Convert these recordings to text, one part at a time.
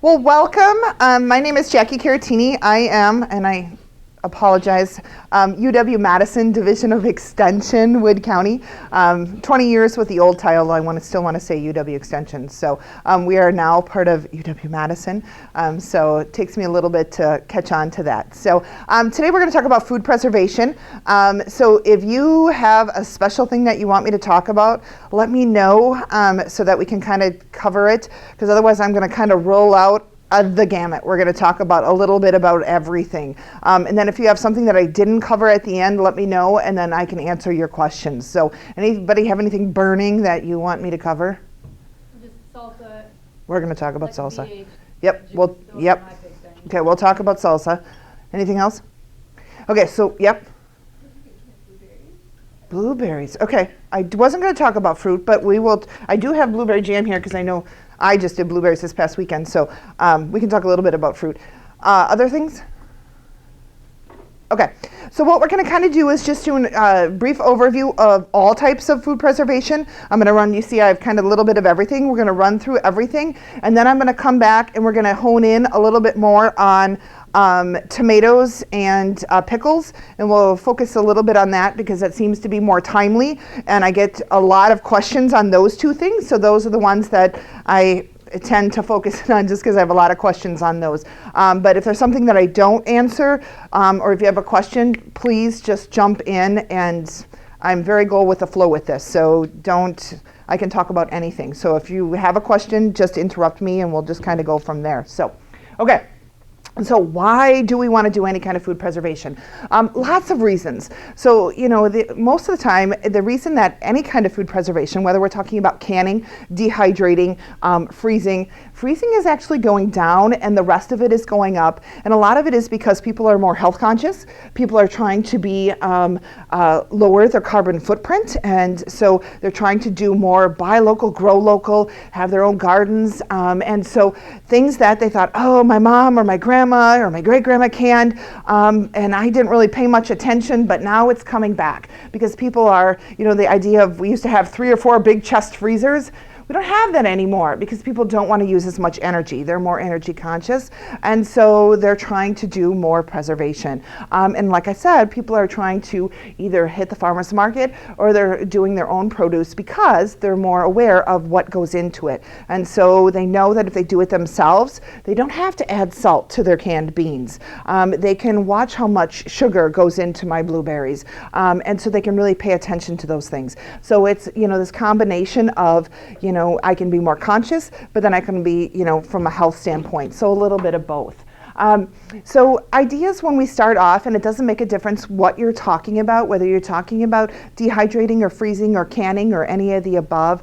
Well, welcome. My name is Jackie Caratini. I am, and I apologize, UW-Madison Division of Extension, Wood County. 20 years with the old title. I still want to say UW Extension. So we are now part of UW-Madison. So it takes me a little bit to catch on to that. So today we're going to talk about food preservation. So if you have a special thing that you want me to talk about, let me know so that we can kind of cover it, because otherwise I'm going to kind of roll out the gamut. We're going to talk about a little bit about everything. And then if you have something that I didn't cover at the end, let me know, and then I can answer your questions. So anybody have anything burning that you want me to cover? Just salsa. We're going to talk about salsa. VH. Yep. Okay, we'll talk about salsa. Anything else? Okay, so, yep. Blueberries. Okay, I wasn't going to talk about fruit, but we will. I do have blueberry jam here because I know I just did blueberries this past weekend, so we can talk a little bit about fruit. Other things? Okay, so what we're going to kind of do is just do a brief overview of all types of food preservation. I'm going to run, you see I have kind of a little bit of everything. We're going to run through everything, and then I'm going to come back and we're going to hone in a little bit more on tomatoes and pickles, and we'll focus a little bit on that because that seems to be more timely, and I get a lot of questions on those two things, so those are the ones that I tend to focus on just because I have a lot of questions on those. But if there's something that I don't answer, or if you have a question, please just jump in, and I'm very go with the flow with this, so I can talk about anything. So if you have a question, just interrupt me and we'll just kind of go from there. So, okay. So why do we want to do any kind of food preservation? Lots of reasons. So, most of the time, the reason that any kind of food preservation, whether we're talking about canning, dehydrating, freezing is actually going down and the rest of it is going up. And a lot of it is because people are more health conscious. People are trying to be lower their carbon footprint. And so they're trying to do more buy local, grow local, have their own gardens. And so things that they thought, oh, my mom or my grandma or my great-grandma canned, and I didn't really pay much attention, but now it's coming back because people are, the idea of we used to have 3 or 4 big chest freezers. We don't have that anymore because people don't want to use as much energy. They're more energy conscious, and so they're trying to do more preservation. And like I said, people are trying to either hit the farmer's market or they're doing their own produce because they're more aware of what goes into it. And so they know that if they do it themselves, they don't have to add salt to their canned beans. They can watch how much sugar goes into my blueberries. And so they can really pay attention to those things. So it's, this combination of, I can be more conscious, but then I can be, from a health standpoint. So a little bit of both. So ideas when we start off, and it doesn't make a difference what you're talking about, whether you're talking about dehydrating or freezing or canning or any of the above,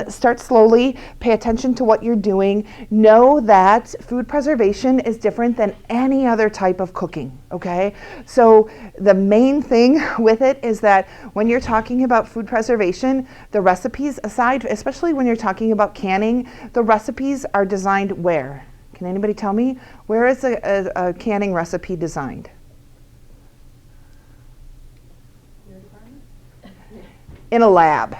start slowly, pay attention to what you're doing. Know that food preservation is different than any other type of cooking, okay? So the main thing with it is that when you're talking about food preservation, the recipes aside, especially when you're talking about canning, the recipes are designed where? Can anybody tell me? Where is a canning recipe designed? In a lab.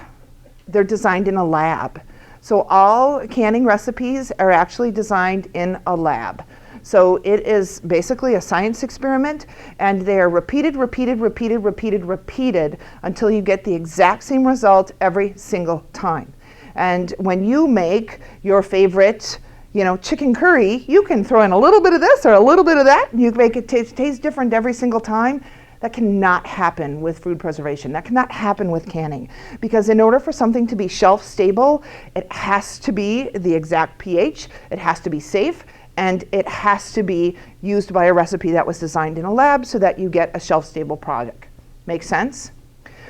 They're designed in a lab. So all canning recipes are actually designed in a lab. So it is basically a science experiment, and they are repeated until you get the exact same result every single time. And when you make your favorite chicken curry, you can throw in a little bit of this or a little bit of that, and you make it taste different every single time. That cannot happen with food preservation. That cannot happen with canning. Because in order for something to be shelf stable, it has to be the exact pH, it has to be safe, and it has to be used by a recipe that was designed in a lab so that you get a shelf stable product. Make sense?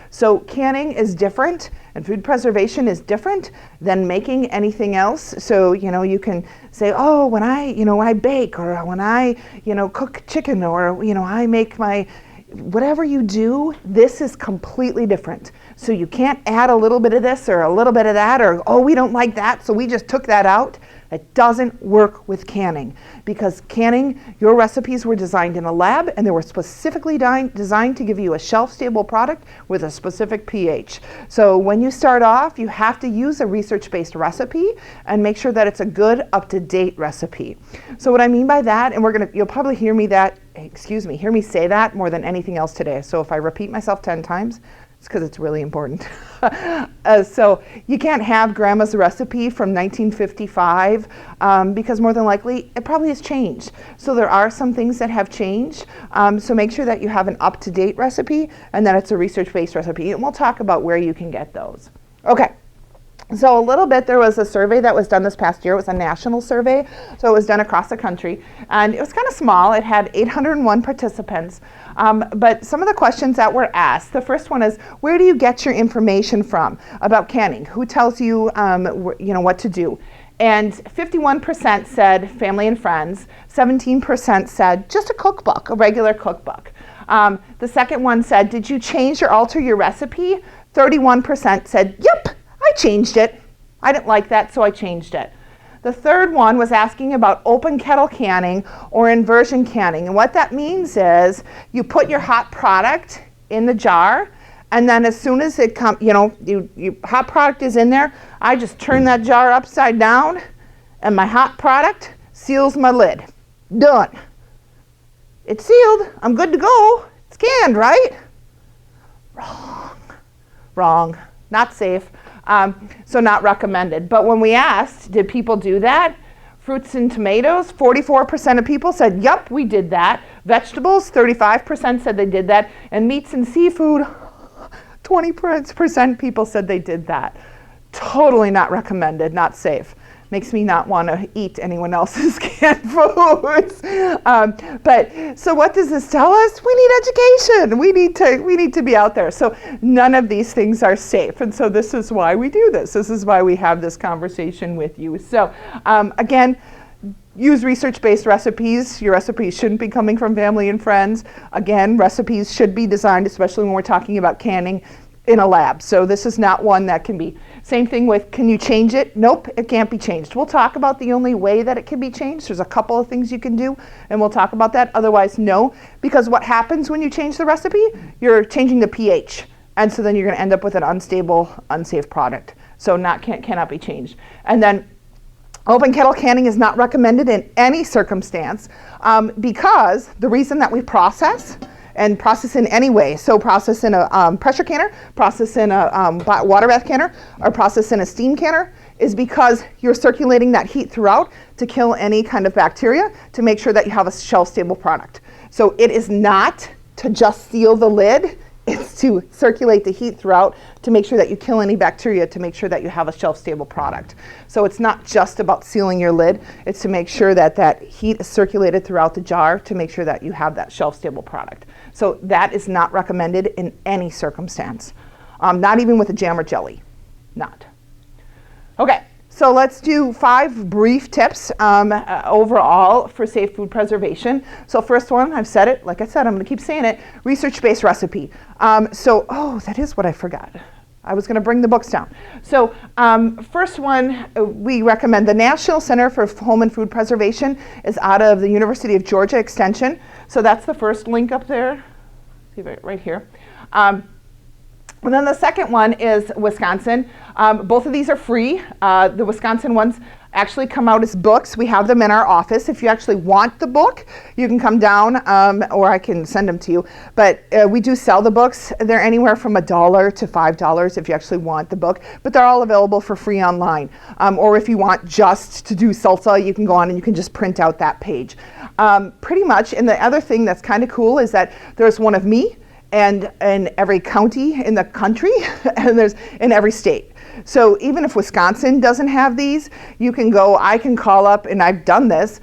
So canning is different, and food preservation is different than making anything else. So, you can say, oh, when I bake, or when I, cook chicken, or, I make my, whatever you do, this is completely different. So you can't add a little bit of this or a little bit of that, or, oh, we don't like that, so we just took that out. It doesn't work with canning, because canning, your recipes were designed in a lab and they were specifically designed to give you a shelf-stable product with a specific pH. So when you start off, you have to use a research-based recipe and make sure that it's a good, up-to-date recipe. So what I mean by that, and you'll probably hear me say that more than anything else today. So if I repeat myself 10 times, it's because it's really important. So you can't have grandma's recipe from 1955 because more than likely it probably has changed. So there are some things that have changed. So make sure that you have an up-to-date recipe and that it's a research-based recipe. And we'll talk about where you can get those. Okay. So a little bit, there was a survey that was done this past year. It was a national survey, so it was done across the country. And it was kind of small. It had 801 participants. But some of the questions that were asked, the first one is, where do you get your information from about canning? Who tells you, what to do? And 51% said family and friends. 17% said just a cookbook, a regular cookbook. The second one said, did you change or alter your recipe? 31% said, yep. I changed it. I didn't like that, so I changed it. The third one was asking about open kettle canning or inversion canning. And what that means is you put your hot product in the jar, and then as soon as it comes, hot product is in there, I just turn that jar upside down, and my hot product seals my lid. Done. It's sealed. I'm good to go. It's canned, right? Wrong. Not safe. So not recommended. But when we asked, did people do that? Fruits and tomatoes, 44% of people said, yep, we did that. Vegetables, 35% said they did that. And meats and seafood, 20% people said they did that. Totally not recommended, not safe. Makes me not want to eat anyone else's canned foods. But so what does this tell us? We need education. We need to be out there. So none of these things are safe. And so this is why we do this. This is why we have this conversation with you. So again, use research-based recipes. Your recipes shouldn't be coming from family and friends. Again, recipes should be designed, especially when we're talking about canning, in a lab. So this is not one that can be. Same thing with, can you change it? Nope, it can't be changed. We'll talk about the only way that it can be changed. There's a couple of things you can do, and we'll talk about that. Otherwise, no, because what happens when you change the recipe? You're changing the pH, and so then you're going to end up with an unstable, unsafe product. So cannot be changed. And then open kettle canning is not recommended in any circumstance because the reason that we process in any way, so process in a pressure canner, process in a water bath canner, or process in a steam canner, is because you're circulating that heat throughout to kill any kind of bacteria to make sure that you have a shelf-stable product. So it is not to just seal the lid, it's to circulate the heat throughout to make sure that you kill any bacteria, to make sure that you have a shelf-stable product. So it's not just about sealing your lid, it's to make sure that that heat is circulated throughout the jar to make sure that you have that shelf-stable product. So that is not recommended in any circumstance, not even with a jam or jelly, not. Okay, so let's do 5 brief tips overall for safe food preservation. So first one, I've said it, like I said, I'm gonna keep saying it, research-based recipe. That is what I forgot. I was gonna bring the books down. So first one, we recommend the National Center for Home and Food Preservation is out of the University of Georgia Extension. So that's the first link up there, see right here. And then the second one is Wisconsin. Both of these are free. The Wisconsin ones actually come out as books. We have them in our office. If you actually want the book, you can come down or I can send them to you. But we do sell the books. They're anywhere from $1 to $5 if you actually want the book. But they're all available for free online. Or if you want just to do salsa, you can go on and you can just print out that page. Pretty much. And the other thing that's kind of cool is that there's one of me, and in every county in the country, and there's in every state. So even if Wisconsin doesn't have these, I can call up, and I've done this.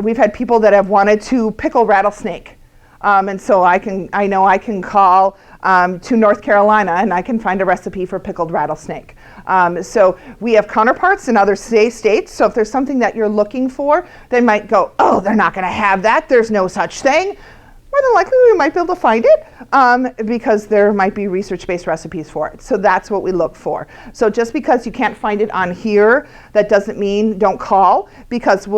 We've had people that have wanted to pickle rattlesnake. And so I can call to North Carolina and I can find a recipe for pickled rattlesnake. So we have counterparts in other states. So if there's something that you're looking for, they might go, oh, they're not gonna have that. There's no such thing. More than likely we might be able to find it, because there might be research-based recipes for it. So that's what we look for. So just because you can't find it on here, that doesn't mean don't call, because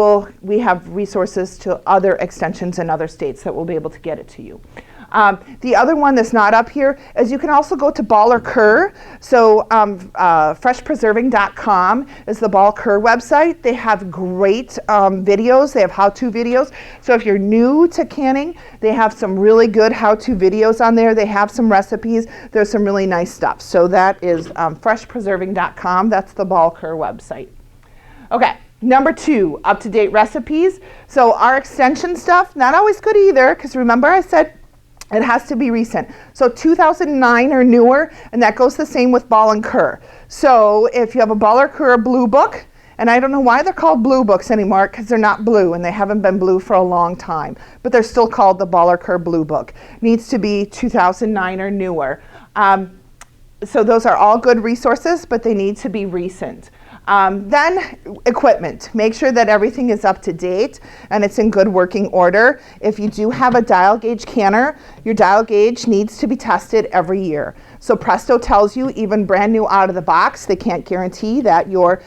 we have resources to other extensions in other states that will be able to get it to you. The other one that's not up here is you can also go to Ball or Cur. So freshpreserving.com is the Ball Cur website. They have great videos. They have how-to videos. So if you're new to canning, they have some really good how-to videos on there. They have some recipes. There's some really nice stuff. So that is freshpreserving.com. That's the Ball Cur website. Okay. Number 2, up-to-date recipes. So our extension stuff, not always good either, because remember I said it has to be recent. So 2009 or newer, and that goes the same with Ball and Cur. So if you have a Ball or Cur blue book, and I don't know why they're called blue books anymore, because they're not blue, and they haven't been blue for a long time, but they're still called the Ball or Cur blue book. Needs to be 2009 or newer. So those are all good resources, but they need to be recent. Then equipment. Make sure that everything is up to date and it's in good working order. If you do have a dial gauge canner, your dial gauge needs to be tested every year. So Presto tells you, even brand new out of the box, they can't guarantee that your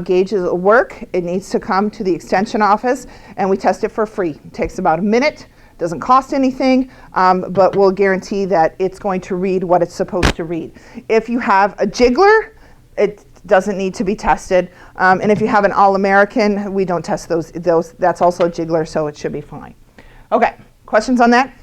gauges will work. It needs to come to the extension office and we test it for free. It takes about a minute. Doesn't cost anything, but we'll guarantee that it's going to read what it's supposed to read. If you have a jiggler, it doesn't need to be tested. And if you have an All-American, we don't test those. That's also a jiggler, so it should be fine. Okay, questions on that?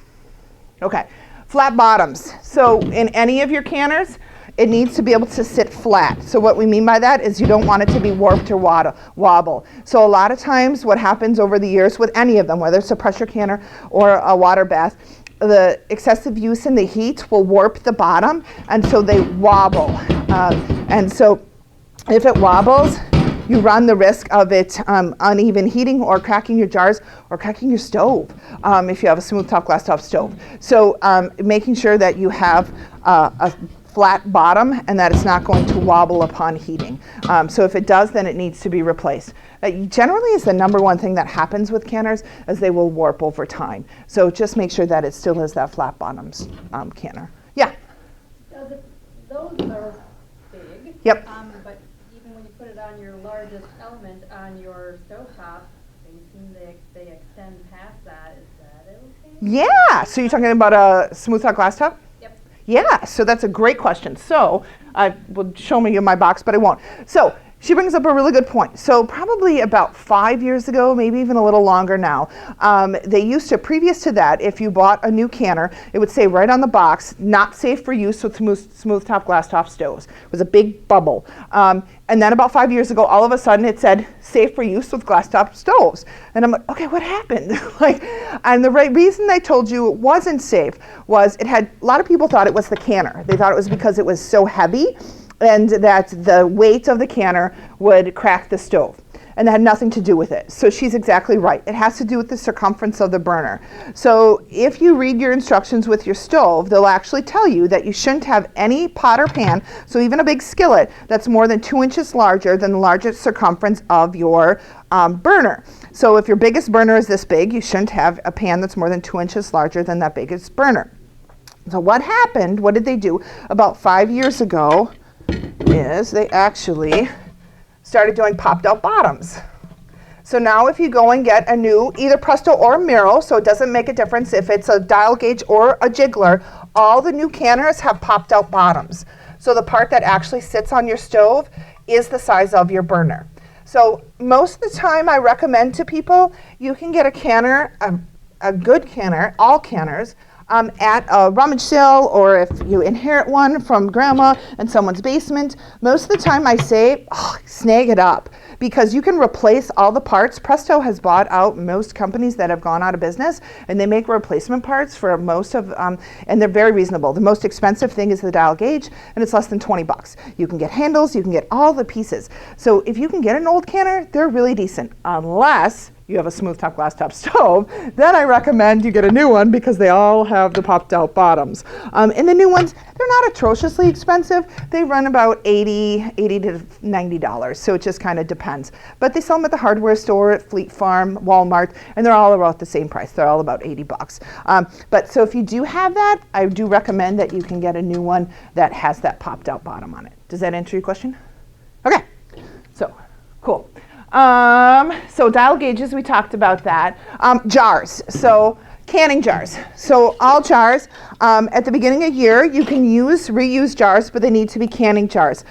Okay, flat bottoms. So in any of your canners, it needs to be able to sit flat. So what we mean by that is you don't want it to be warped or wobble. So a lot of times what happens over the years with any of them, whether it's a pressure canner or a water bath, the excessive use in the heat will warp the bottom, and so they wobble. And so if it wobbles, you run the risk of it uneven heating or cracking your jars or cracking your stove if you have a smooth top glass top stove. So making sure that you have a flat bottom and that it's not going to wobble upon heating. So if it does, then it needs to be replaced. Generally is the number one thing that happens with canners is they will warp over time. So just make sure that it still has that flat bottoms canner. Yeah? Those are big. Yep. But even when you put it on your largest element on your stovetop, they extend past that. Is that okay? Yeah. So you're talking about a smooth top glass top? Yep. Yeah. So that's a great question. So I will show me in my box, but I won't. So she brings up a really good point. So probably about 5 years ago, maybe even a little longer now, they used to, previous to that, if you bought a new canner, it would say right on the box, not safe for use with smooth top glass top stoves. It was a big bubble. And then about 5 years ago, all of a sudden it said safe for use with glass top stoves. And I'm like, okay, what happened? And the reason they told you it wasn't safe was a lot of people thought it was the canner. They thought it was because it was so heavy and that the weight of the canner would crack the stove. And that had nothing to do with it. So she's exactly right. It has to do with the circumference of the burner. So if you read your instructions with your stove, they'll actually tell you that you shouldn't have any pot or pan, so even a big skillet, that's more than 2 inches larger than the largest circumference of your burner. So if your biggest burner is this big, you shouldn't have a pan that's more than 2 inches larger than that biggest burner. So what happened, what did they do about 5 years ago, is they actually started doing popped out bottoms. So now if you go and get a new either Presto or Miro, so it doesn't make a difference if it's a dial gauge or a jiggler, all the new canners have popped out bottoms. So the part that actually sits on your stove is the size of your burner. So most of the time I recommend to people, you can get a canner, a good canner, all canners, at a rummage sale, or if you inherit one from grandma in someone's basement. Most of the time I say, snag it up, because you can replace all the parts. Presto has bought out most companies that have gone out of business, and they make replacement parts for most of, and they're very reasonable. The most expensive thing is the dial gauge, and it's less than 20 bucks. You can get handles, you can get all the pieces. So if you can get an old canner, they're really decent, unless you have a smooth top glass top stove, then I recommend you get a new one because they all have the popped out bottoms. And the new ones, they're not atrociously expensive. They run about $80 to $90. So it just kind of depends. But they sell them at the hardware store, at Fleet Farm, Walmart, and they're all about the same price. They're all about 80 bucks. But so if you do have that, I do recommend that you can get a new one that has that popped out bottom on it. Does that answer your question? Okay, so cool. So dial gauges, we talked about that. Jars, so canning jars. So all jars, at the beginning of the year, you can reuse jars, but they need to be canning jars.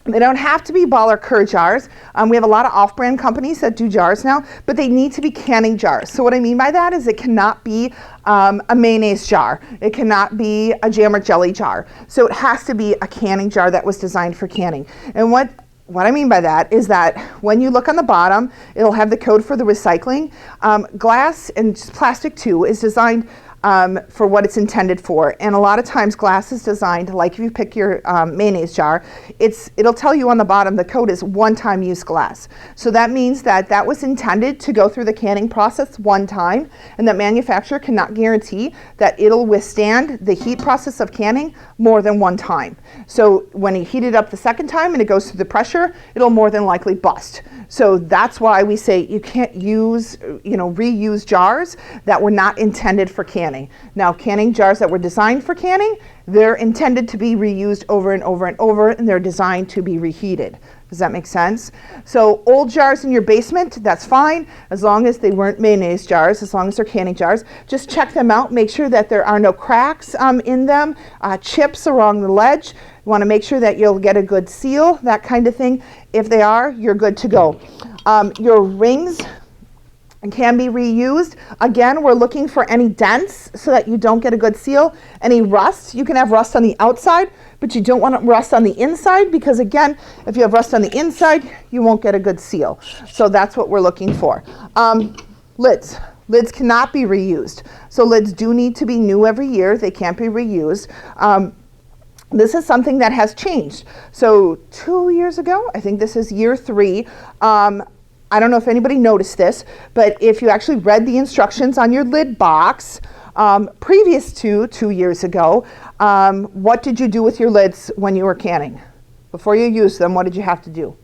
They don't have to be ball or cur jars. We have a lot of off-brand companies that do jars now, but they need to be canning jars. So what I mean by that is it cannot be a mayonnaise jar. It cannot be a jam or jelly jar. So it has to be a canning jar that was designed for canning. And what I mean by that is that when you look on the bottom, it'll have the code for the recycling. Glass and plastic too is designed for what it's intended for. And a lot of times glass is designed, like if you pick your mayonnaise jar, it'll tell you on the bottom the code is one-time use glass. So that means that was intended to go through the canning process one time, and that manufacturer cannot guarantee that it'll withstand the heat process of canning more than one time. So when you heat it up the second time and it goes through the pressure, it'll more than likely bust. So that's why we say you can't reuse jars that were not intended for canning. Now, canning jars that were designed for canning, they're intended to be reused over and over and over, and they're designed to be reheated. Does that make sense? So old jars in your basement, that's fine, as long as they weren't mayonnaise jars, as long as they're canning jars. Just check them out, make sure that there are no cracks in them, chips along the ledge. You want to make sure that you'll get a good seal, that kind of thing. If they are, you're good to go. Your rings can be reused. Again, we're looking for any dents so that you don't get a good seal. Any rust, you can have rust on the outside, but you don't want rust on the inside because, again, if you have rust on the inside, you won't get a good seal. So that's what we're looking for. Lids. Lids cannot be reused. So lids do need to be new every year. They can't be reused. This is something that has changed. So 2 years ago, I think this is year 3, I don't know if anybody noticed this, but if you actually read the instructions on your lid box, previous to 2 years ago, what did you do with your lids when you were canning? Before you used them, what did you have to do?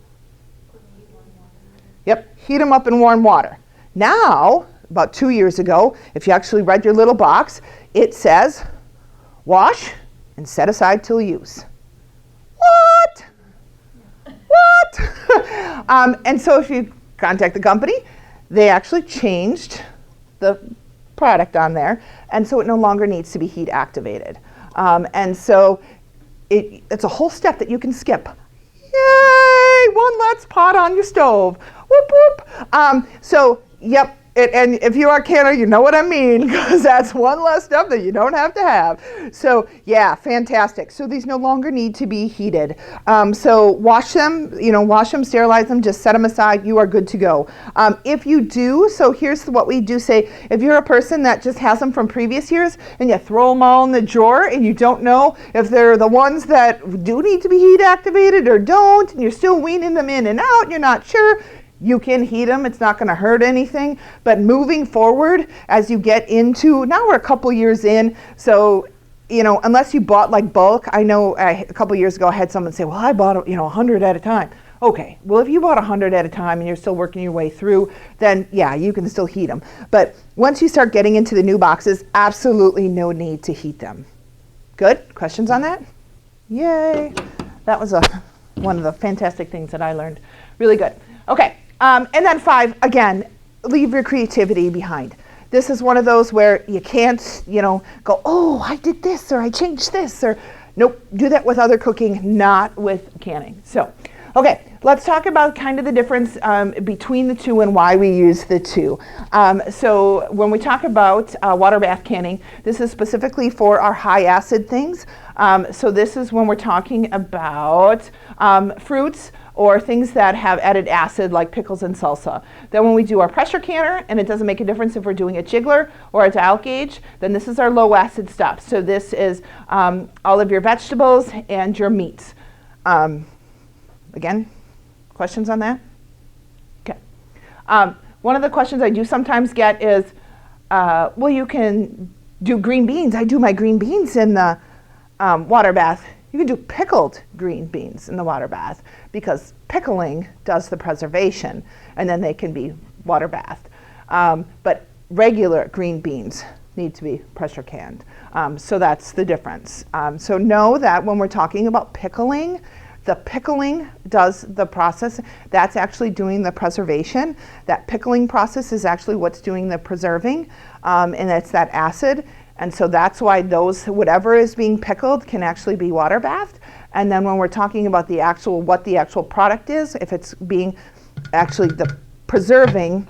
Yep, heat them up in warm water. Now, about 2 years ago, if you actually read your little box, it says, wash and set aside till use. What? What? And so if you contact the company, they actually changed the product on there, and so it no longer needs to be heat activated. And so it's a whole step that you can skip. Yay! One less pot on your stove. Whoop whoop. So yep. And if you are a canner, you know what I mean, because that's one less step that you don't have to have. So yeah, fantastic. So these no longer need to be heated. So wash them, sterilize them, just set them aside. You are good to go. If you do, so here's what we do say. If you're a person that just has them from previous years and you throw them all in the drawer and you don't know if they're the ones that do need to be heat activated or don't, and you're still weaning them in and out, and you're not sure, you can heat them. It's not going to hurt anything. But moving forward, as you get into, now we're a couple years in, so, unless you bought like bulk, I know a couple years ago I had someone say, well, I bought, 100 at a time. Okay, well, if you bought 100 at a time and you're still working your way through, then yeah, you can still heat them. But once you start getting into the new boxes, absolutely no need to heat them. Good? Questions on that? Yay. That was one of the fantastic things that I learned. Really good. Okay. And then 5, again, leave your creativity behind. This is one of those where you can't, go, oh, I did this, or I changed this, or nope, do that with other cooking, not with canning. So, okay, let's talk about kind of the difference between the two and why we use the two. So when we talk about water bath canning, this is specifically for our high acid things. So this is when we're talking about fruits, or things that have added acid like pickles and salsa. Then when we do our pressure canner, and it doesn't make a difference if we're doing a jiggler or a dial gauge, then this is our low acid stuff. So this is all of your vegetables and your meats. Again, questions on that? Okay. One of the questions I do sometimes get is, well, you can do green beans. I do my green beans in the water bath. You can do pickled green beans in the water bath because pickling does the preservation, and then they can be water bathed. But regular green beans need to be pressure canned. So that's the difference. So know that when we're talking about pickling, the pickling does the process. That's actually doing the preservation. That pickling process is actually what's doing the preserving, and it's that acid. And so that's why whatever is being pickled can actually be water bathed. And then when we're talking about what the actual product is, if it's being actually the preserving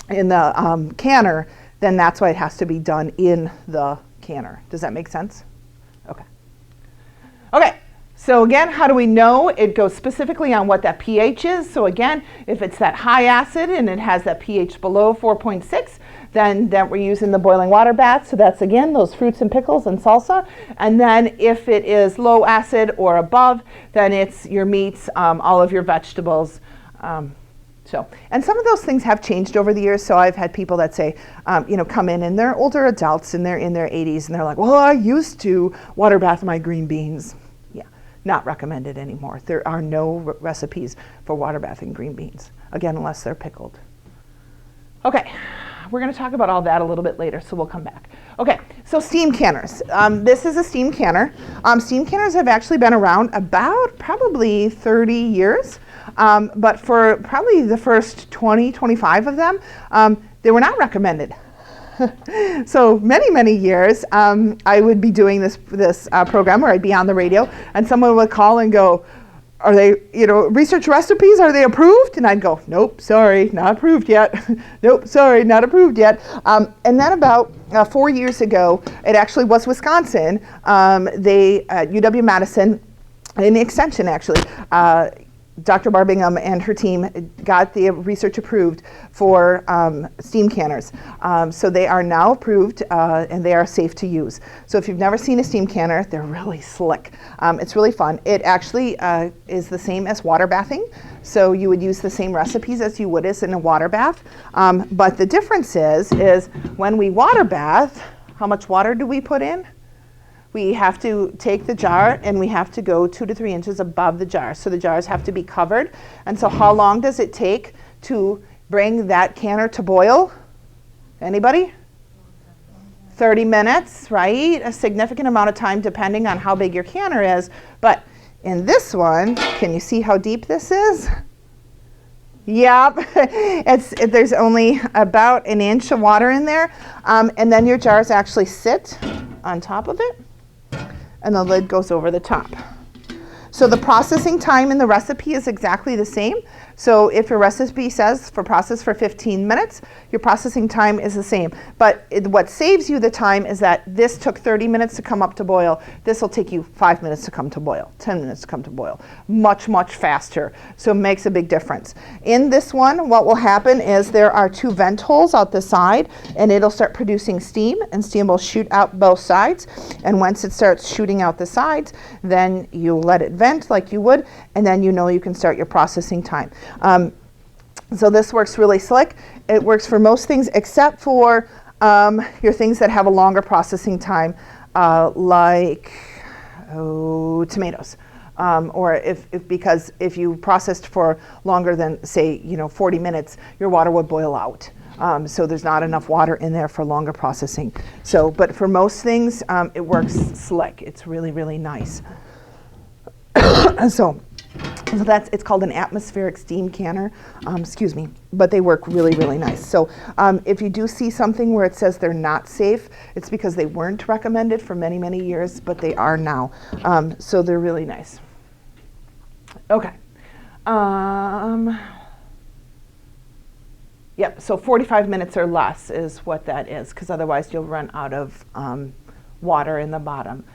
in the canner, then that's why it has to be done in the canner. Does that make sense? Okay. Okay. So again, how do we know? It goes specifically on what that pH is. So again, if it's that high acid and it has that pH below 4.6, then that we're using the boiling water bath. So that's again, those fruits and pickles and salsa. And then if it is low acid or above, then it's your meats, all of your vegetables. And some of those things have changed over the years. So I've had people that say, come in and they're older adults and they're in their 80s and they're like, well, I used to water bath my green beans. Not recommended anymore. There are no recipes for water bathing green beans, again, unless they're pickled. Okay, we're going to talk about all that a little bit later, so we'll come back. Okay, so steam canners. This is a steam canner. Steam canners have actually been around about probably 30 years, but for probably the first 20, 25 of them, they were not recommended. So many years, I would be doing this program where I'd be on the radio, and someone would call and go, "Are they, research recipes? Are they approved?" And I'd go, "Nope, sorry, not approved yet." "Nope, sorry, not approved yet." And then about 4 years ago, it actually was Wisconsin. They at UW-Madison, in the extension actually. Dr. Barbingham and her team got the research approved for steam canners. So they are now approved and they are safe to use. So if you've never seen a steam canner, they're really slick. It's really fun. It actually is the same as water bathing. So you would use the same recipes as you would as in a water bath. But the difference is when we water bath, how much water do we put in? We have to take the jar and we have to go 2 to 3 inches above the jar. So the jars have to be covered. And so how long does it take to bring that canner to boil? Anybody? 30 minutes, right? A significant amount of time depending on how big your canner is. But in this one, can you see how deep this is? Yep, there's only about an inch of water in there. And then your jars actually sit on top of it. And the lid goes over the top. So the processing time in the recipe is exactly the same. So if your recipe says process for 15 minutes, your processing time is the same. But what saves you the time is that this took 30 minutes to come up to boil. This will take you 5 minutes to come to boil, 10 minutes to come to boil. Much faster. So it makes a big difference. In this one, what will happen is there are 2 vent holes out the side, and it'll start producing steam, and steam will shoot out both sides. And once it starts shooting out the sides, then you let it vent like you would, and then you can start your processing time. So this works really slick. It works for most things except for your things that have a longer processing time, like tomatoes. Or because if you processed for longer than, say, 40 minutes, your water would boil out. So there's not enough water in there for longer processing. But for most things, it works slick. It's really nice. So it's called an atmospheric steam canner, but they work really nice. So if you do see something where it says they're not safe, it's because they weren't recommended for many years, but they are now. So they're really nice. Okay. Yep, so 45 minutes or less is what that is, because otherwise you'll run out of water in the bottom.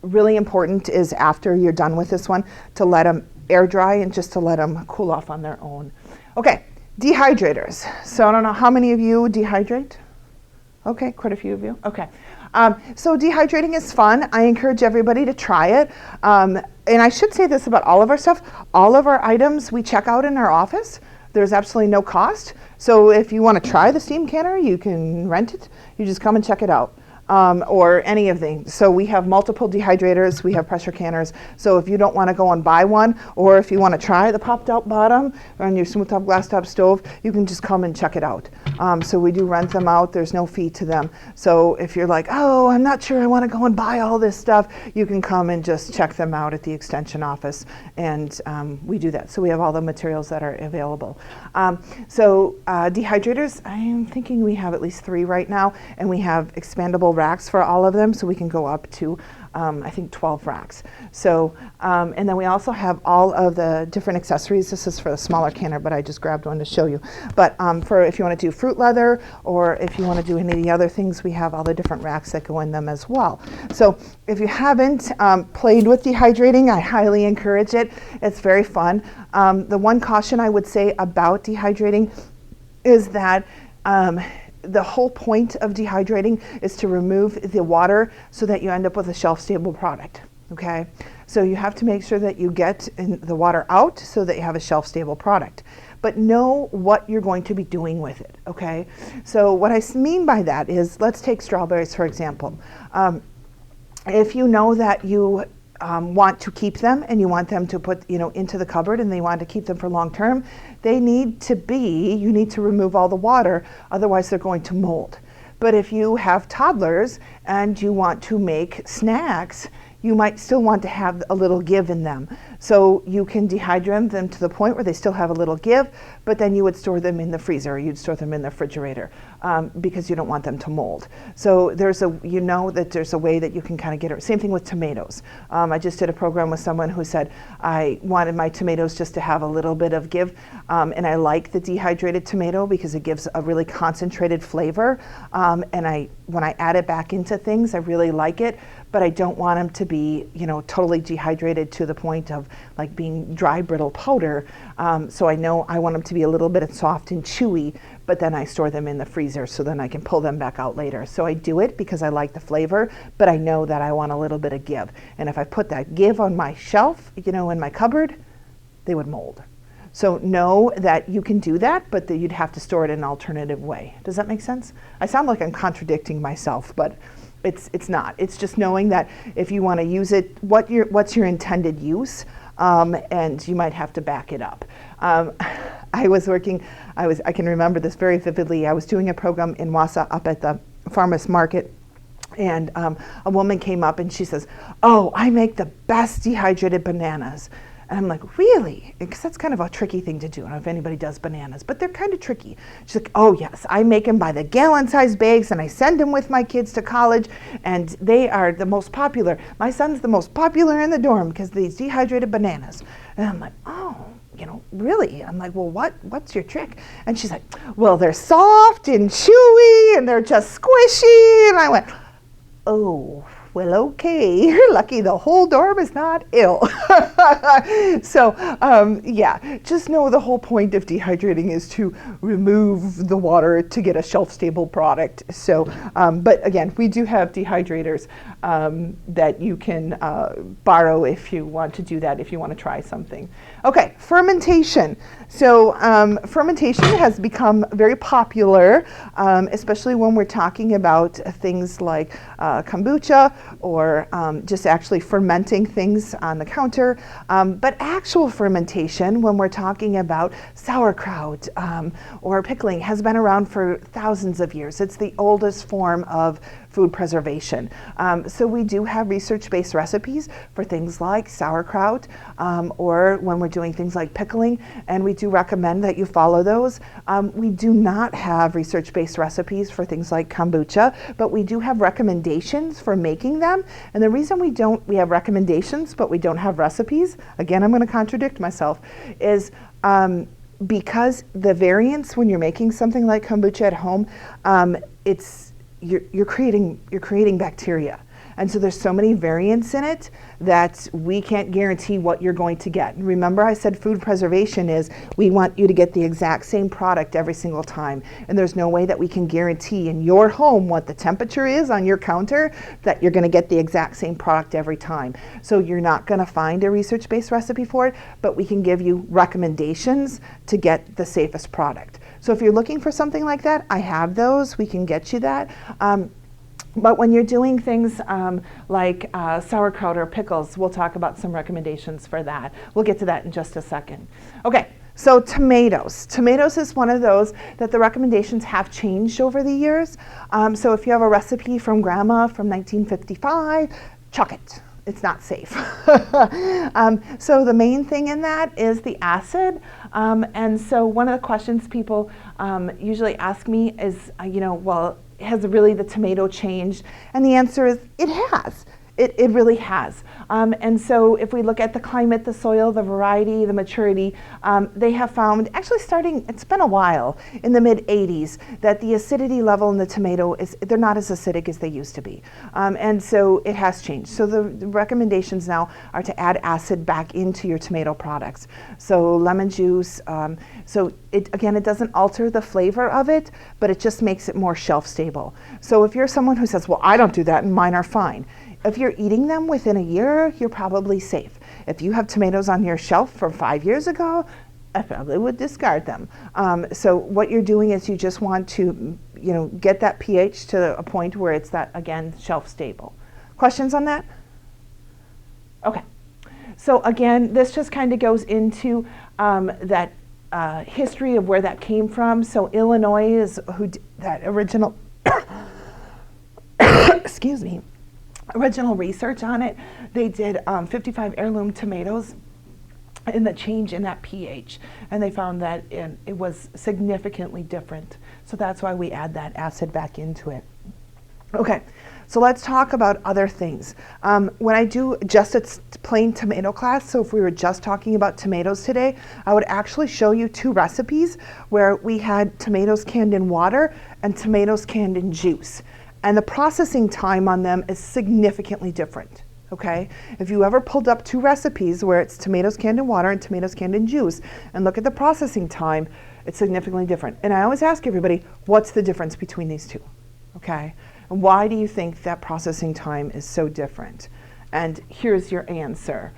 Really important is after you're done with this one to let them air dry and just to let them cool off on their own. Okay, dehydrators. So I don't know how many of you dehydrate? Okay, quite a few of you. Okay. So dehydrating is fun. I encourage everybody to try it. And I should say this about all of our stuff. All of our items we check out in our office. There's absolutely no cost. So if you want to try the steam canner, you can rent it. You just come and check it out. Or any of things. So we have multiple dehydrators, we have pressure canners. So if you don't want to go and buy one, or if you want to try the popped out bottom on your smooth top glass top stove, you can just come and check it out. So we do rent them out. There's no fee to them. So if you're like, oh, I'm not sure I want to go and buy all this stuff, you can come and just check them out at the extension office. And we do that. So we have all the materials that are available. Dehydrators, I'm thinking we have at least 3 right now, and we have expandable racks for all of them, so we can go up to I think 12 racks. So and then we also have all of the different accessories. This is for the smaller canner, but I just grabbed one to show you. But for if you want to do fruit leather, or if you want to do any of the other things, we have all the different racks that go in them as well. So if you haven't played with dehydrating, I highly encourage it. It's very fun. The one caution I would say about dehydrating is that the whole point of dehydrating is to remove the water so that you end up with a shelf-stable product, okay? So you have to make sure that you get the water out so that you have a shelf-stable product. But know what you're going to be doing with it, okay? So what I mean by that is, let's take strawberries, for example. If you know that you want to keep them and you want them to put into the cupboard and they want to keep them for long term, you need to remove all the water, otherwise they're going to mold. But if you have toddlers and you want to make snacks, you might still want to have a little give in them. So you can dehydrate them to the point where they still have a little give, but then you would store them in the freezer, or you'd store them in the refrigerator, because you don't want them to mold. So there's a way that you can kind of get it. Same thing with tomatoes. I just did a program with someone who said, I wanted my tomatoes just to have a little bit of give, and I like the dehydrated tomato because it gives a really concentrated flavor. And when I add it back into things, I really like it, but I don't want them to be, totally dehydrated to the point of like being dry, brittle powder. So I know I want them to be a little bit soft and chewy, but then I store them in the freezer so then I can pull them back out later. So I do it because I like the flavor, but I know that I want a little bit of give. And if I put that give on my shelf, in my cupboard, they would mold. So know that you can do that, but that you'd have to store it in an alternative way. Does that make sense? I sound like I'm contradicting myself, but it's not. It's just knowing that if you want to use it, what's your intended use, and you might have to back it up. I can remember this very vividly. I was doing a program in Wausau up at the farmers market, and a woman came up and she says, "Oh, I make the best dehydrated bananas." And I'm like, really? Because that's kind of a tricky thing to do. I don't know if anybody does bananas, but they're kind of tricky. She's like, oh yes, I make them by the gallon-sized bags and I send them with my kids to college, and they are the most popular. My son's the most popular in the dorm because of these dehydrated bananas. And I'm like, oh, really? I'm like, well, what's your trick? And she's like, well, they're soft and chewy and they're just squishy. And I went, oh, well, okay, you're lucky the whole dorm is not ill. So, just know the whole point of dehydrating is to remove the water to get a shelf-stable product. So, but again, we do have dehydrators that you can borrow if you want to do that, if you want to try something. Okay, fermentation. So fermentation has become very popular, especially when we're talking about things like kombucha, or just actually fermenting things on the counter. But actual fermentation, when we're talking about sauerkraut or pickling, has been around for thousands of years. It's the oldest form of food preservation. So we do have research-based recipes for things like sauerkraut, or when we're doing things like pickling, and we do recommend that you follow those. We do not have research-based recipes for things like kombucha, but we do have recommendations for making them. And the reason we have recommendations, but we don't have recipes, again, I'm going to contradict myself, is because the variants when you're making something like kombucha at home, you're creating bacteria. And so there's so many variants in it that we can't guarantee what you're going to get. Remember I said food preservation is we want you to get the exact same product every single time. And there's no way that we can guarantee in your home what the temperature is on your counter that you're going to get the exact same product every time. So you're not going to find a research-based recipe for it, but we can give you recommendations to get the safest product. So if you're looking for something like that, I have those. We can get you that. But when you're doing things like sauerkraut or pickles, we'll talk about some recommendations for that. We'll get to that in just a second. Okay, so tomatoes. Tomatoes is one of those that the recommendations have changed over the years. So if you have a recipe from Grandma from 1955, chuck it. It's not safe. So the main thing in that is the acid. And so one of the questions people usually ask me is, well, has really the tomato changed? And the answer is it has. It really has. And so if we look at the climate, the soil, the variety, the maturity, they have found, actually starting, it's been a while, in the mid-80s, that the acidity level in the tomato they're not as acidic as they used to be. And so it has changed. So the recommendations now are to add acid back into your tomato products. So lemon juice, so it doesn't alter the flavor of it, but it just makes it more shelf stable. So if you're someone who says, well, I don't do that and mine are fine, if you're eating them within a year, you're probably safe. If you have tomatoes on your shelf from 5 years ago, I probably would discard them. So what you're doing is you just want to, get that pH to a point where it's that, again, shelf stable. Questions on that? Okay. So again, this just kind of goes into that history of where that came from. So Illinois is who did that original, excuse me, original research on it. They did 55 heirloom tomatoes and the change in that pH, and they found that it was significantly different. So that's why we add that acid back into it. Okay, so let's talk about other things. When I do just a plain tomato class, so if we were just talking about tomatoes today, I would actually show you 2 recipes where we had tomatoes canned in water and tomatoes canned in juice. And the processing time on them is significantly different, okay? If you ever pulled up 2 recipes where it's tomatoes canned in water and tomatoes canned in juice, and look at the processing time, it's significantly different. And I always ask everybody, what's the difference between these 2, okay? And why do you think that processing time is so different? And here's your answer.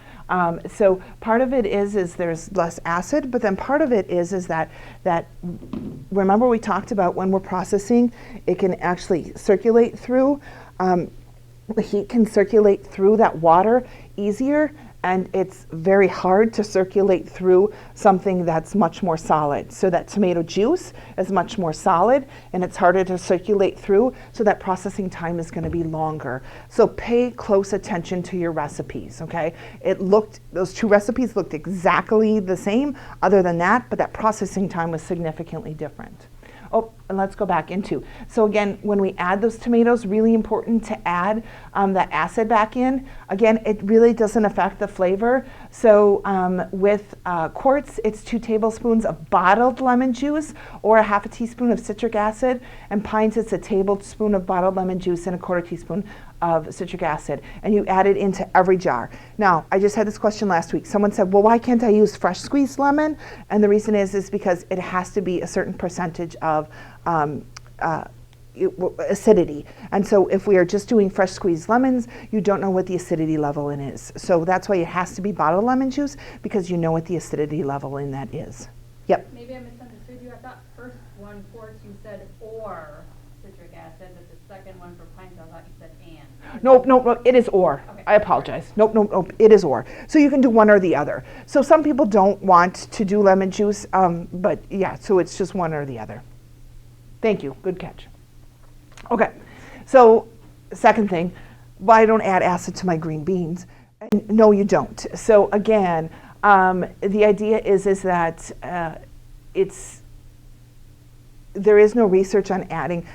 So part of it is there's less acid, but then part of it is that remember we talked about when we're processing, it can actually circulate through, the heat can circulate through that water easier, and it's very hard to circulate through something that's much more solid. So that tomato juice is much more solid, and it's harder to circulate through, so that processing time is going to be longer. So pay close attention to your recipes, okay? Those 2 recipes looked exactly the same other than that, but that processing time was significantly different. Oh, and let's go back into. So again, when we add those tomatoes, really important to add that acid back in. Again, it really doesn't affect the flavor. So with quarts, it's 2 tablespoons of bottled lemon juice or a 1/2 teaspoon of citric acid. And pints, it's a tablespoon of bottled lemon juice and a 1/4 teaspoon of citric acid. And you add it into every jar. Now, I just had this question last week. Someone said, well, why can't I use fresh squeezed lemon? And the reason is because it has to be a certain percentage of acidity. And so if we are just doing fresh squeezed lemons, you don't know what the acidity level in is. So that's why it has to be bottled lemon juice, because you know what the acidity level in that is. Yep. Maybe I misunderstood you. I thought first one quarts you said or citric acid, but the second one for pints I thought you said and. Nope, it is or. Okay. I apologize. Nope, it is or. So you can do one or the other. So some people don't want to do lemon juice, but yeah, so it's just one or the other. Thank you, good catch. Okay, so second thing, why don't add acid to my green beans? And no, you don't. So again, the idea is that there is no research on adding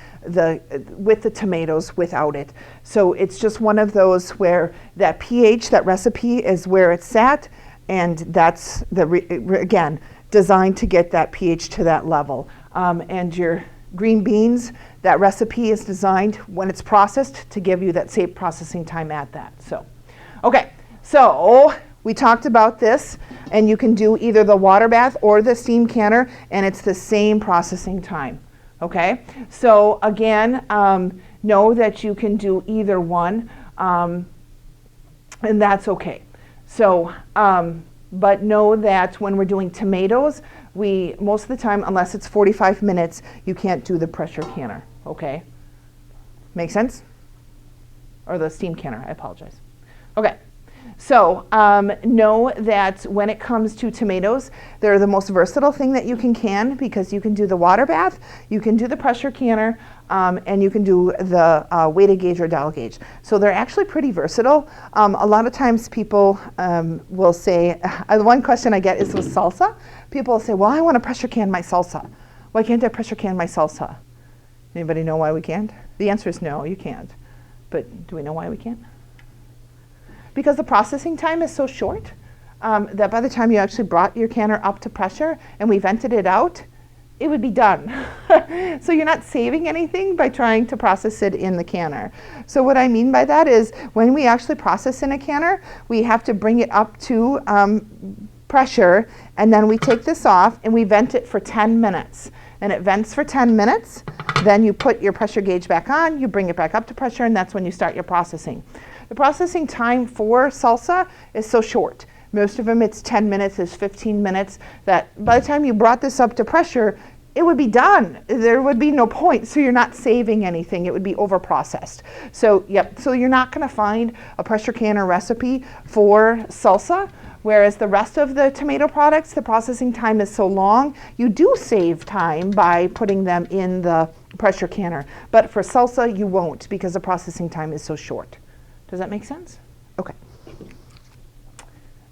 with the tomatoes without it. So it's just one of those where that pH, that recipe is where it's at, and that's again designed to get that pH to that level. And your green beans, that recipe is designed when it's processed to give you that safe processing time at that. So, okay, so we talked about this, and you can do either the water bath or the steam canner, and it's the same processing time. Okay, so again, know that you can do either one, and that's okay. So, but know that when we're doing tomatoes, most of the time, unless it's 45 minutes, you can't do the pressure canner, okay? Make sense? Or the steam canner, I apologize. Okay, so know that when it comes to tomatoes, they're the most versatile thing that you can because you can do the water bath, you can do the pressure canner, and you can do the weighted gauge or dial gauge. So they're actually pretty versatile. A lot of times people will say, one question I get is with salsa. People will say, well, I want to pressure can my salsa. Why can't I pressure can my salsa? Anybody know why we can't? The answer is no, you can't. But do we know why we can't? Because the processing time is so short that by the time you actually brought your canner up to pressure and we vented it out, it would be done. So you're not saving anything by trying to process it in the canner. So what I mean by that is when we actually process in a canner, we have to bring it up to pressure, and then we take this off and we vent it for 10 minutes. And it vents for 10 minutes, then you put your pressure gauge back on, you bring it back up to pressure, and that's when you start your processing. The processing time for salsa is so short. Most of them it's 10 minutes, it's 15 minutes, that by the time you brought this up to pressure, it would be done. There would be no point, so you're not saving anything. It would be over-processed. So, yep, so you're not gonna find a pressure canner recipe for salsa, whereas the rest of the tomato products, the processing time is so long, you do save time by putting them in the pressure canner. But for salsa, you won't because the processing time is so short. Does that make sense? Okay.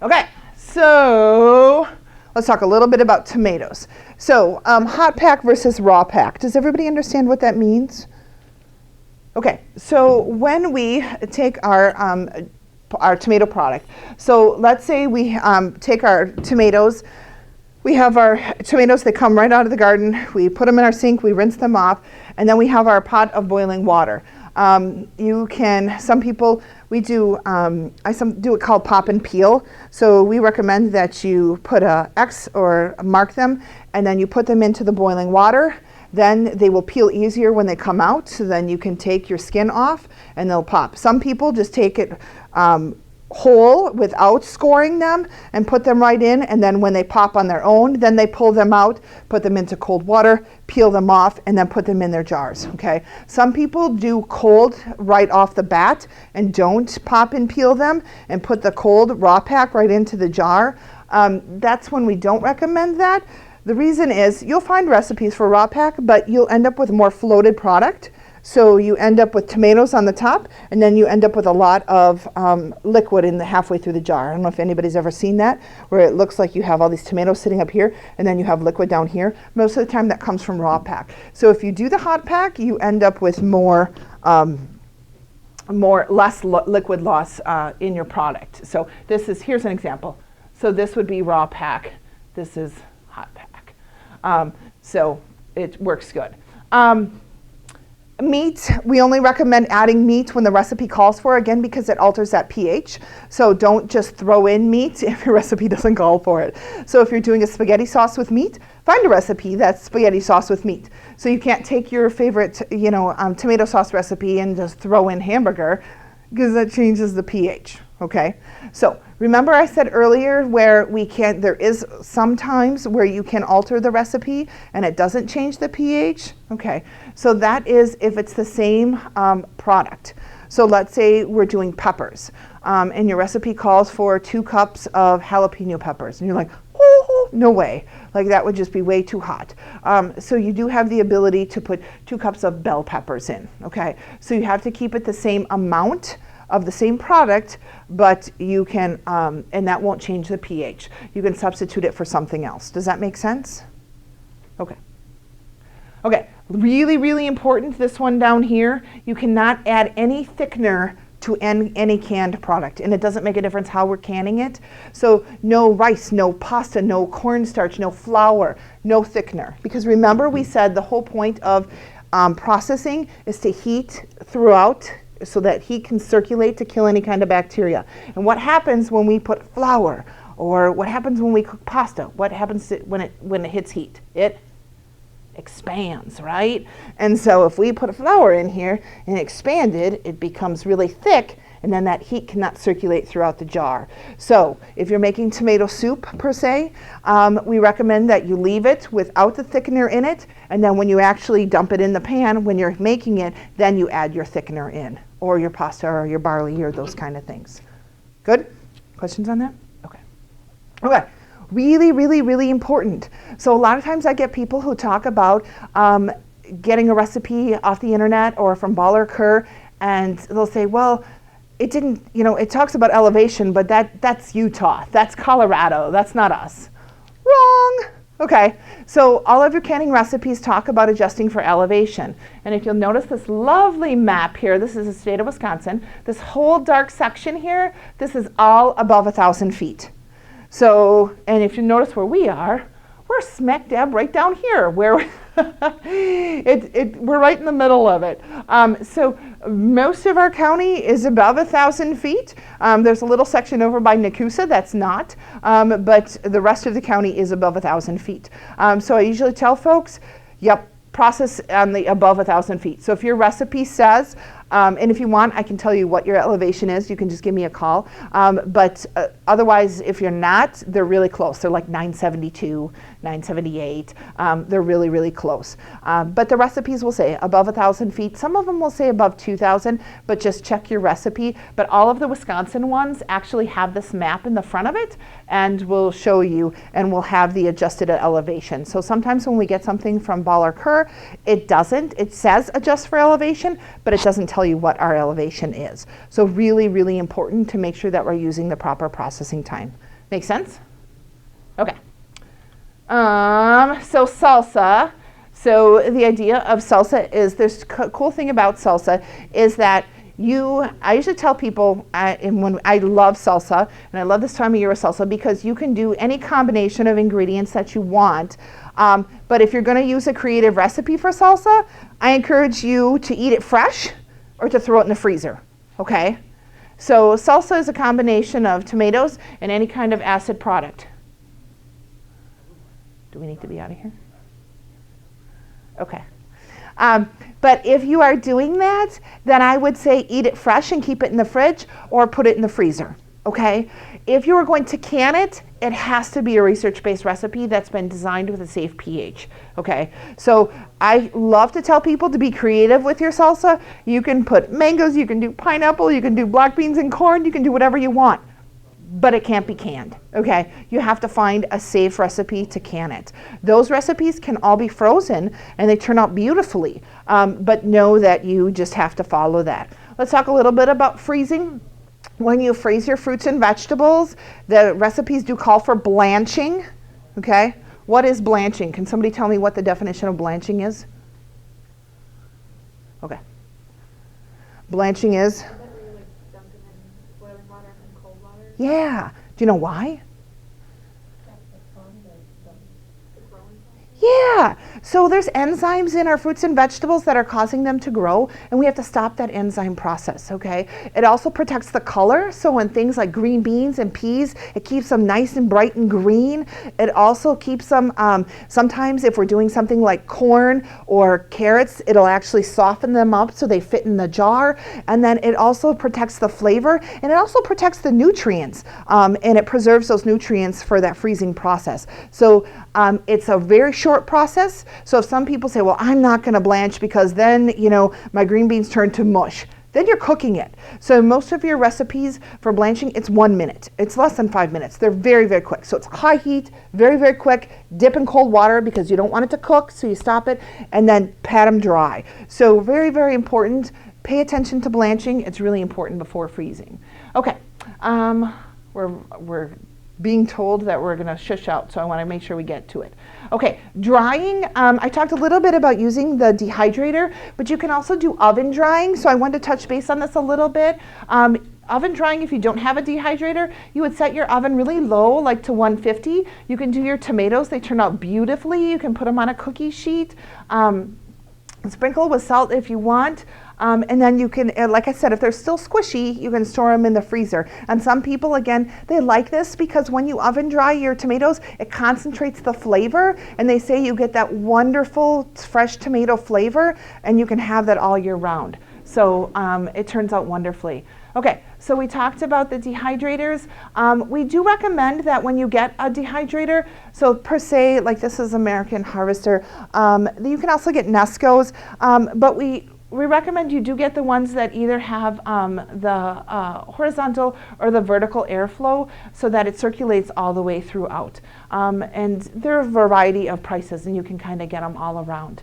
Okay, so let's talk a little bit about tomatoes. So hot pack versus raw pack. Does everybody understand what that means? Okay, so when we take our tomato product, so let's say we take our tomatoes. We have our tomatoes, they come right out of the garden. We put them in our sink, we rinse them off, and then we have our pot of boiling water. Some people, we do, do it called pop and peel. So we recommend that you put a X or mark them, and then you put them into the boiling water. Then they will peel easier when they come out. So then you can take your skin off and they'll pop. Some people just take it whole without scoring them and put them right in, and then when they pop on their own, then they pull them out, put them into cold water, peel them off, and then put them in their jars. Okay. Some people do cold right off the bat and don't pop and peel them and put the cold raw pack right into the jar. That's when we don't recommend that. The reason is you'll find recipes for raw pack, but you'll end up with a more floated product. So you end up with tomatoes on the top, and then you end up with a lot of liquid in the halfway through the jar. I don't know if anybody's ever seen that, where it looks like you have all these tomatoes sitting up here, and then you have liquid down here. Most of the time that comes from raw pack. So if you do the hot pack, you end up with less liquid loss in your product. So here's an example. So this would be raw pack. This is hot pack. So it works good. Meat, we only recommend adding meat when the recipe calls for, again, because it alters that pH. So don't just throw in meat if your recipe doesn't call for it. So if you're doing a spaghetti sauce with meat, find a recipe that's spaghetti sauce with meat. So you can't take your favorite, tomato sauce recipe and just throw in hamburger, because that changes the pH. Okay, so remember I said earlier where there is sometimes where you can alter the recipe and it doesn't change the pH. Okay, so that is if it's the same product. So let's say we're doing peppers and your recipe calls for 2 cups of jalapeno peppers, and you're like, oh, no way, like that would just be way too hot. So you do have the ability to put 2 cups of bell peppers in. Okay, so you have to keep it the same amount of the same product, but you can, and that won't change the pH. You can substitute it for something else. Does that make sense? Okay. Okay, really, really important, this one down here, you cannot add any thickener to any canned product, and it doesn't make a difference how we're canning it. So no rice, no pasta, no cornstarch, no flour, no thickener. Because remember we said the whole point of Processing is to heat throughout so that heat can circulate to kill any kind of bacteria. And what happens when we put flour, or what happens when we cook pasta? What happens when it hits heat? It expands, right? And so if we put a flour in here and expand it, it becomes really thick, and then that heat cannot circulate throughout the jar. So if you're making tomato soup per se, we recommend that you leave it without the thickener in it, and then when you actually dump it in the pan, when you're making it, then you add your thickener in, or your pasta or your barley or those kind of things. Good? Questions on that? Okay. Okay. Really, really, really important. So a lot of times I get people who talk about getting a recipe off the internet or from Ball or Kerr, and they'll say, well, it didn't, it talks about elevation, but that's Utah, that's Colorado, that's not us. Wrong. Okay, so all of your canning recipes talk about adjusting for elevation. And if you'll notice this lovely map here, this is the state of Wisconsin, this whole dark section here, this is all above 1,000 feet. So, and if you notice where we are, we're smack dab right down here, where we're right in the middle of it. So most of our county is above 1,000 feet. There's a little section over by Nakusa that's not, but the rest of the county is above 1,000 feet. So I usually tell folks, yep, process on the above 1,000 feet. So if your recipe says, and if you want, I can tell you what your elevation is. You can just give me a call. But otherwise, if you're not, they're really close. They're like 972, 978. They're really, really close. But the recipes will say above 1,000 feet. Some of them will say above 2,000, but just check your recipe. But all of the Wisconsin ones actually have this map in the front of it, and we'll show you, and we'll have the adjusted elevation. So sometimes when we get something from Ball or Kerr, it doesn't. It says adjust for elevation, but it doesn't tell you what our elevation is. So really, really important to make sure that we're using the proper processing time. Make sense? Okay. So salsa. So the idea of salsa is, this cool thing about salsa is that I usually tell people, and when I love salsa, and I love this time of year with salsa, because you can do any combination of ingredients that you want. But if you're going to use a creative recipe for salsa, I encourage you to eat it fresh or to throw it in the freezer, okay? So salsa is a combination of tomatoes and any kind of acid product. Do we need to be out of here? Okay. But if you are doing that, then I would say eat it fresh and keep it in the fridge, or put it in the freezer, okay? If you are going to can it, it has to be a research-based recipe that's been designed with a safe pH, okay? So I love to tell people to be creative with your salsa. You can put mangoes, you can do pineapple, you can do black beans and corn, you can do whatever you want, but it can't be canned, okay? You have to find a safe recipe to can it. Those recipes can all be frozen and they turn out beautifully, but know that you just have to follow that. Let's talk a little bit about freezing. When you freeze your fruits and vegetables, the recipes do call for blanching, okay? What is blanching? Can somebody tell me what the definition of blanching is? Okay. Blanching is? Yeah. Do you know why? Yeah. So there's enzymes in our fruits and vegetables that are causing them to grow, and we have to stop that enzyme process, okay? It also protects the color. So when things like green beans and peas, it keeps them nice and bright and green. It also keeps them, sometimes if we're doing something like corn or carrots, it'll actually soften them up so they fit in the jar. And then it also protects the flavor, and it also protects the nutrients, and it preserves those nutrients for that freezing process. So it's a very short process. So if some people say, well, I'm not going to blanch because then, my green beans turn to mush, then you're cooking it. So most of your recipes for blanching, it's 1 minute. It's less than 5 minutes. They're very, very quick. So it's high heat, very, very quick. Dip in cold water because you don't want it to cook, so you stop it, and then pat them dry. So very, very important. Pay attention to blanching. It's really important before freezing. Okay, we're being told that we're going to shush out, so I want to make sure we get to it. Okay, drying. I talked a little bit about using the dehydrator, but you can also do oven drying, so I wanted to touch base on this a little bit. Oven drying, if you don't have a dehydrator, you would set your oven really low, like to 150. You can do your tomatoes. They turn out beautifully. You can put them on a cookie sheet. Sprinkle with salt if you want. And then you can, like I said, if they're still squishy, you can store them in the freezer. And some people, again, they like this because when you oven dry your tomatoes, it concentrates the flavor. And they say you get that wonderful fresh tomato flavor, and you can have that all year round. So it turns out wonderfully. Okay, so we talked about the dehydrators. We do recommend that when you get a dehydrator, so per se, like this is American Harvester, you can also get Nesco's, but we recommend you do get the ones that either have the horizontal or the vertical airflow so that it circulates all the way throughout. And there are a variety of prices, and you can kind of get them all around.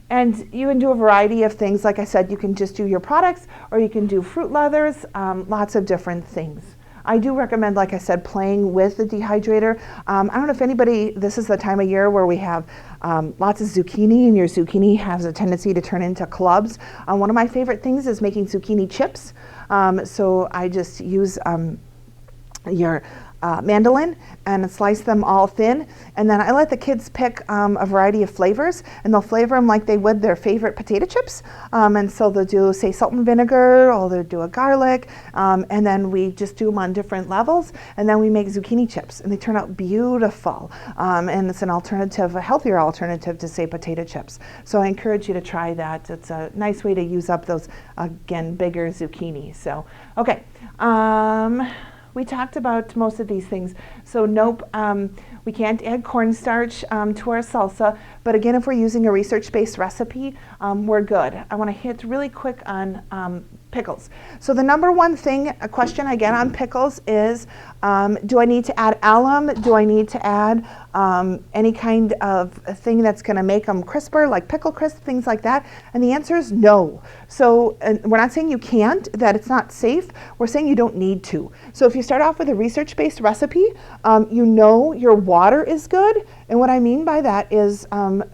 And you can do a variety of things. Like I said, you can just do your products, or you can do fruit leathers, lots of different things. I do recommend, like I said, playing with the dehydrator. I don't know if anybody, this is the time of year where we have lots of zucchini, and your zucchini has a tendency to turn into clubs. One of my favorite things is making zucchini chips. So I just use your mandolin and slice them all thin, and then I let the kids pick a variety of flavors, and they'll flavor them like they would their favorite potato chips. And so they'll do, say, salt and vinegar, or they'll do a garlic, and then we just do them on different levels, and then we make zucchini chips, and they turn out beautiful. And it's an alternative, a healthier alternative to, say, potato chips. So I encourage you to try that. It's a nice way to use up those, again, bigger zucchini. So, okay. We talked about most of these things. So nope, we can't add cornstarch to our salsa. But again, if we're using a research-based recipe, we're good. I want to hit really quick on pickles. So the number one thing, a question I get on pickles is, do I need to add alum? Do I need to add any kind of thing that's going to make them crisper, like pickle crisp, things like that? And the answer is no. So we're not saying you can't, that it's not safe. We're saying you don't need to. So if you start off with a research-based recipe, you know your water is good. And what I mean by that is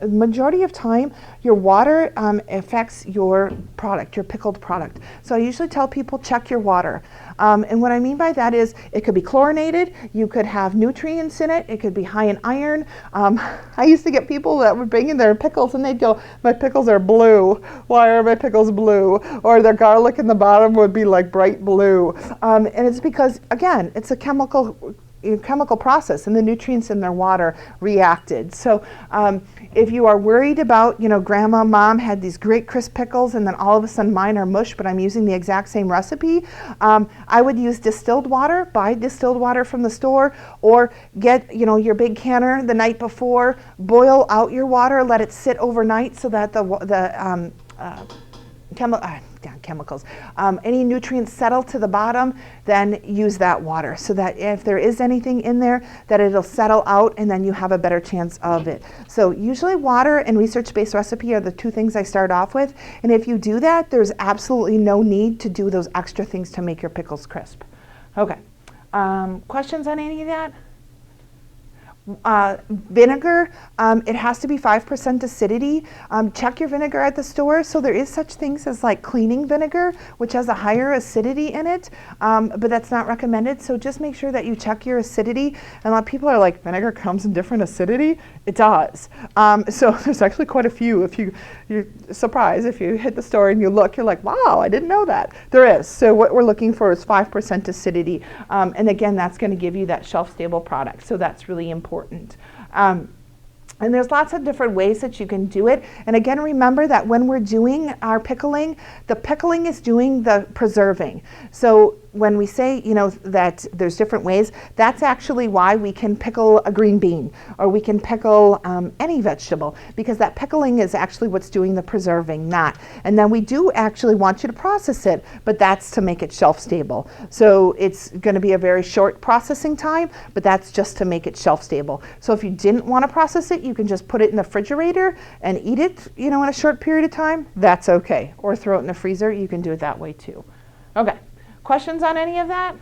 majority of time, your water affects your product, your pickled product. So I usually tell people check your water. And what I mean by that is it could be chlorinated, you could have nutrients in it, it could be high in iron. I used to get people that would bring in their pickles and they'd go, my pickles are blue. Why are my pickles blue? Or their garlic in the bottom would be like bright blue. And it's because, again, it's a chemical process, and the nutrients in their water reacted. So if you are worried about, grandma, mom had these great crisp pickles and then all of a sudden mine are mush, but I'm using the exact same recipe, I would use distilled water, buy distilled water from the store, or get, your big canner the night before, boil out your water, let it sit overnight so that chemicals, any nutrients settle to the bottom, then use that water so that if there is anything in there, that it'll settle out and then you have a better chance of it. So usually water and research-based recipe are the two things I start off with. And if you do that, there's absolutely no need to do those extra things to make your pickles crisp. Okay, questions on any of that? Vinegar, it has to be 5% acidity. Check your vinegar at the store. So there is such things as like cleaning vinegar, which has a higher acidity in it, but that's not recommended. So just make sure that you check your acidity. And a lot of people are like, vinegar comes in different acidity. It does. So there's actually quite a few. If you're surprised, if you hit the store and you look, you're like, wow, I didn't know that. There is. So what we're looking for is 5% acidity. And again, that's going to give you that shelf-stable product. So that's really important. And there's lots of different ways that you can do it. And again, remember that when we're doing our pickling, the pickling is doing the preserving. So when we say, that there's different ways, that's actually why we can pickle a green bean, or we can pickle any vegetable, because that pickling is actually what's doing the preserving, not. And then we do actually want you to process it, but that's to make it shelf stable. So it's going to be a very short processing time, but that's just to make it shelf stable. So if you didn't want to process it, you can just put it in the refrigerator and eat it, in a short period of time. That's okay. Or throw it in the freezer. You can do it that way too. Okay. Questions on any of that?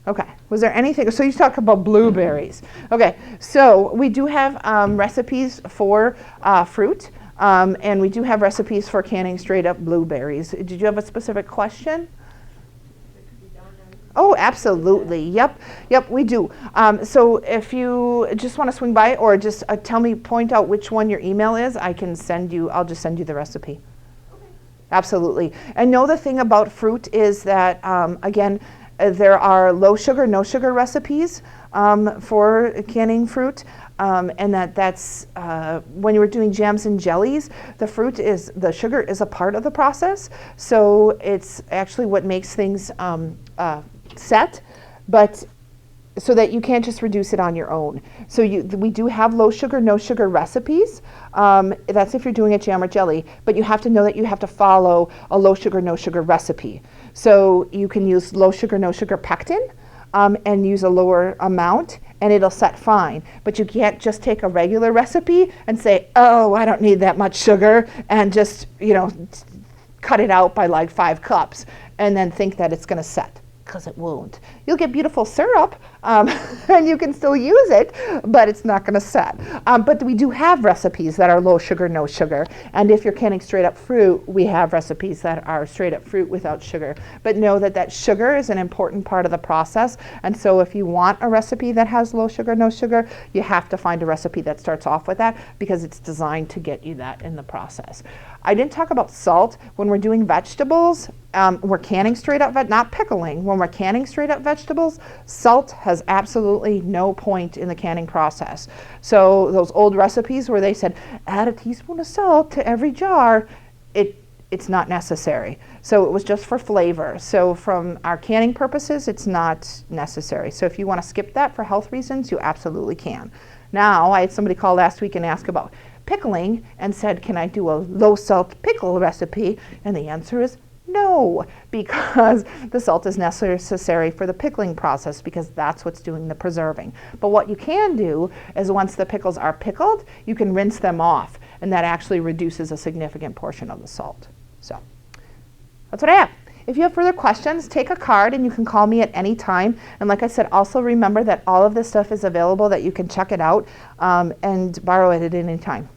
Okay, was there anything? So you talk about blueberries. Okay, so we do have recipes for fruit, and we do have recipes for canning straight up blueberries. Did you have a specific question? Oh, absolutely. Yep, we do. So if you just want to swing by or just point out which one your email is, I'll just send you the recipe. Okay. Absolutely. And know the thing about fruit is that, again, there are low sugar, no sugar recipes for canning fruit. And that's when you're doing jams and jellies, the sugar is a part of the process. So it's actually what makes things set, but so that you can't just reduce it on your own. So we do have low sugar, no sugar recipes. That's if you're doing a jam or jelly, but you have to know that you have to follow a low sugar, no sugar recipe. So you can use low sugar, no sugar pectin and use a lower amount and it'll set fine. But you can't just take a regular recipe and say, oh, I don't need that much sugar and just, cut it out by like 5 cups and then think that it's gonna set. Because it won't. You'll get beautiful syrup and you can still use it, but it's not going to set. But we do have recipes that are low sugar, no sugar. And if you're canning straight up fruit, we have recipes that are straight up fruit without sugar. But know that sugar is an important part of the process. And so if you want a recipe that has low sugar, no sugar, you have to find a recipe that starts off with that because it's designed to get you that in the process. I didn't talk about salt. When we're doing vegetables, we're canning straight up, not pickling. When we're canning straight up vegetables, salt has absolutely no point in the canning process. So those old recipes where they said, add a teaspoon of salt to every jar, it's not necessary. So it was just for flavor. So from our canning purposes, it's not necessary. So if you want to skip that for health reasons, you absolutely can. Now, I had somebody call last week and ask about pickling and said, can I do a low salt pickle recipe? And the answer is no, because the salt is necessary for the pickling process because that's what's doing the preserving. But what you can do is once the pickles are pickled, you can rinse them off and that actually reduces a significant portion of the salt. So that's what I have. If you have further questions, take a card and you can call me at any time. And like I said, also remember that all of this stuff is available, that you can check it out and borrow it at any time.